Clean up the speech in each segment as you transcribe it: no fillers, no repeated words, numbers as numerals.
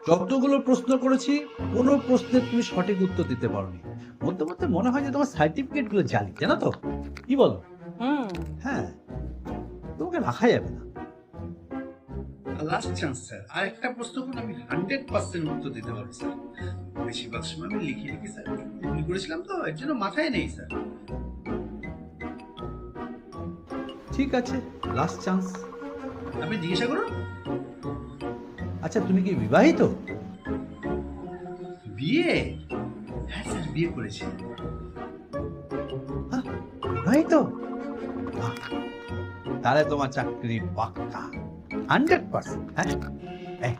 যতগুলো প্রশ্ন করেছি কোনো প্রশ্নের তুমি সঠিক উত্তর দিতে পারোনি। মধ্যে মধ্যে মনে হয় যে তোমার সার্টিফিকেট গুলো জালি, জানো তো? কি বলো? হ্যাঁ, তোমাকে রাখা যাবে না। লাস্ট চান্স স্যার, আর একটা প্রশ্ন করে আমি 100% উত্তর দিতে পারবো স্যার। বেশিরভাগ সময় আমি লিখে লিখে স্যার ভুল করেছিলাম, তো এর জন্য মাথায় নেই স্যার। ঠিক আছে, লাস্ট চান্স। আপনি জিজ্ঞাসা করুন। আচ্ছা, তুমি কি বিবাহিত? বিয়ে? হ্যাঁ স্যার, বিয়ে করেছি। হ্যাঁ, বিবাহিত? বাহ, তাহলে তোমার চাকরি পাক্কা 100%। হ্যাঁ,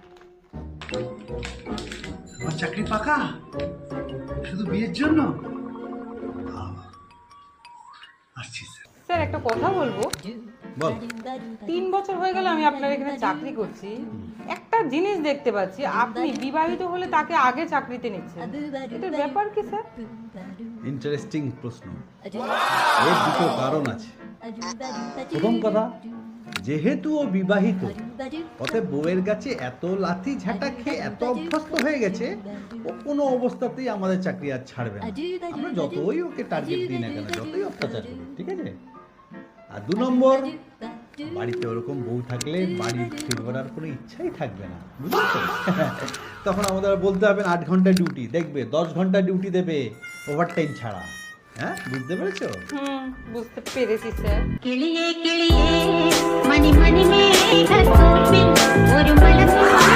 আমার চাকরি পাকা শুধু বিয়ের জন্য? আসছি স্যার। স্যার একটা কথা বলবো। বল। 3 বছর হয়ে গেল আমি আপনার এখানে চাকরি করছি। একটা জিনিস দেখতে পাচ্ছি, আপনি বিবাহিত হলে তাকে আগে চাকরিতে নিচ্ছেন। এটার ব্যাপার কি স্যার? ইন্টারেস্টিং প্রশ্ন। এর দুটো কারণ আছে। প্রথম কথা, যেহেতু ও বিবাহিত, অতএব বউয়ের কাছে এত লাথি ঝাঁটা খেয়ে এত অভ্যস্ত হয়ে গেছে, ও কোনো অবস্থাতেই আমাদের চাকরি আর ছাড়বে না। আমরা যতই ওকে টার্গেট দিই না কেন, যতই অত্যাচার করি, ঠিক আছে? আর 2 নম্বর, বাড়িতে ওরকম বউ থাকলে বাড়ির ফিরবার আর কোনো ইচ্ছাই থাকবে না, বুঝেছো? তখন আমাদের আর বলতে হবে না 8 ঘন্টা ডিউটি, দেখবে 10 ঘন্টা ডিউটি দেবে ওভারটাইম ছাড়া। হ্যাঁ, বুঝতে পেরেছো? বুঝতে পেরেছি স্যার। കിളിയേ കിളിയേ മണി മണി മേഘത്തോപ്പിൽ ഒരു മലപ്പുറം